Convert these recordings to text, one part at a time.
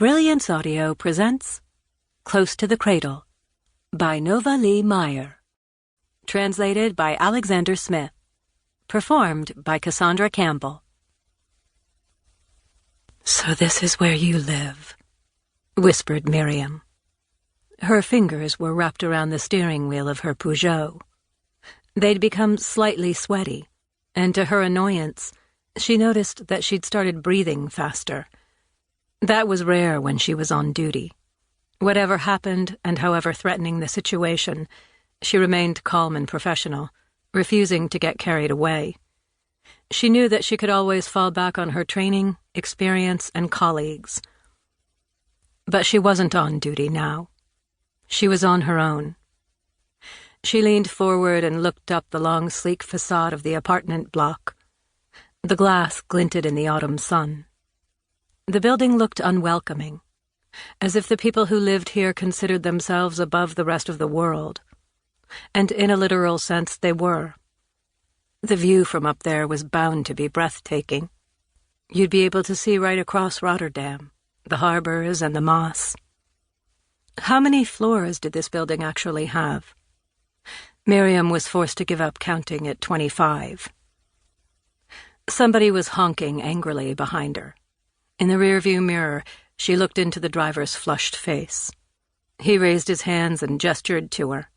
Brilliance Audio presents Close to the Cradle by Nova Lee Maier. Translated by Alexander Smith. Performed by Cassandra Campbell. "So this is where you live," whispered Miriam. Her fingers were wrapped around the steering wheel of her Peugeot. They'd become slightly sweaty, and to her annoyance, she noticed that she'd started breathing faster. That was rare when she was on duty. Whatever happened, and however threatening the situation, she remained calm and professional, refusing to get carried away. She knew that she could always fall back on her training, experience, and colleagues. But she wasn't on duty now. She was on her own. She leaned forward and looked up the long, sleek facade of the apartment block. The glass glinted in the autumn sun. The building looked unwelcoming, as if the people who lived here considered themselves above the rest of the world. And in a literal sense, they were. The view from up there was bound to be breathtaking. You'd be able to see right across Rotterdam, the harbors and the Maas. How many floors did this building actually have? Miriam was forced to give up counting at 25. Somebody was honking angrily behind her. In the rearview mirror, she looked into the driver's flushed face. He raised his hands and gestured to her.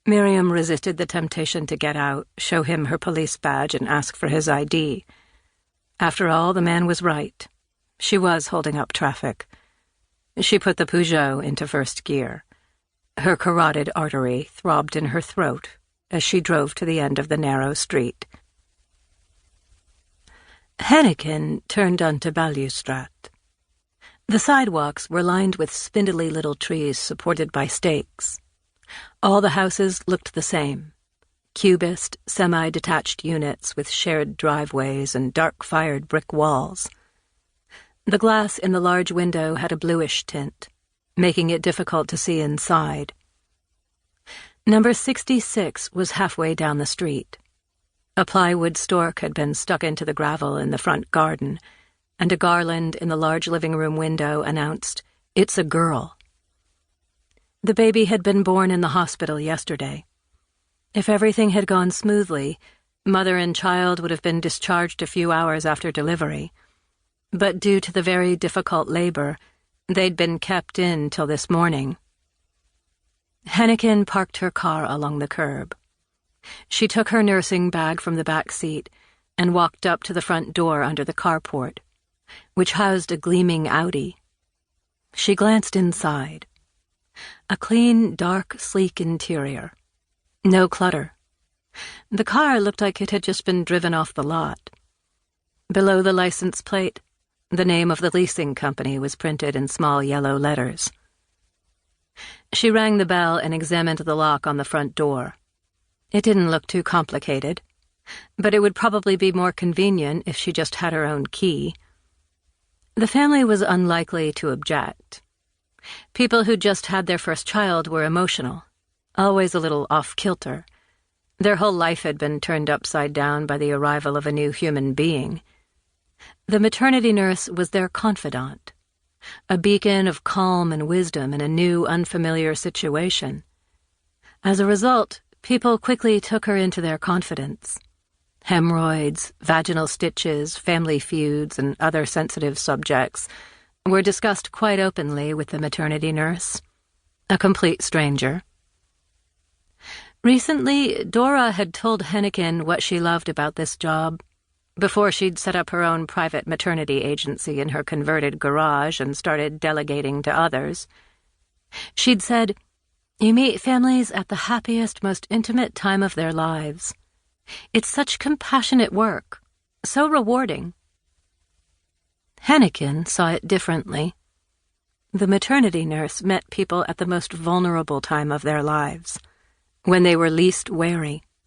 Miriam resisted the temptation to get out, show him her police badge, and ask for his ID. After all, the man was right. She was holding up traffic. She put the Peugeot into first gear. Her carotid artery throbbed in her throat as she drove to the end of the narrow street. Hennequin turned onto Balustrade. The sidewalks were lined with spindly little trees supported by stakes. All the houses looked the same. Cubist, semi-detached units with shared driveways and dark-fired brick walls. The glass in the large window had a bluish tint, making it difficult to see inside. Number 66 was halfway down the street. A plywood stork had been stuck into the gravel in the front garden, and a garland in the large living room window announced, "It's a girl." The baby had been born in the hospital yesterday. If everything had gone smoothly, mother and child would have been discharged a few hours after delivery. But due to the very difficult labor, they'd been kept in till this morning. Hennequin parked her car along the curb. She took her nursing bag from the back seat and walked up to the front door under the carport, which housed a gleaming Audi. She glanced inside. A clean, dark, sleek interior. No clutter. The car looked like it had just been driven off the lot. Below the license plate, the name of the leasing company was printed in small yellow letters. She rang the bell and examined the lock on the front door. It didn't look too complicated, but it would probably be more convenient if she just had her own key. The family was unlikely to object. People who just had their first child were emotional, always a little off-kilter. Their whole life had been turned upside down by the arrival of a new human being. The maternity nurse was their confidant, a beacon of calm and wisdom in a new, unfamiliar situation. As a result, people quickly took her into their confidence. Hemorrhoids, vaginal stitches, family feuds, and other sensitive subjects were discussed quite openly with the maternity nurse, a complete stranger. Recently, Dora had told Hennequin what she loved about this job, before she'd set up her own private maternity agency in her converted garage and started delegating to others. She'd said, "You meet families at the happiest, most intimate time of their lives. It's such compassionate work, so rewarding." Hennequin saw it differently. The maternity nurse met people at the most vulnerable time of their lives, when they were least wary.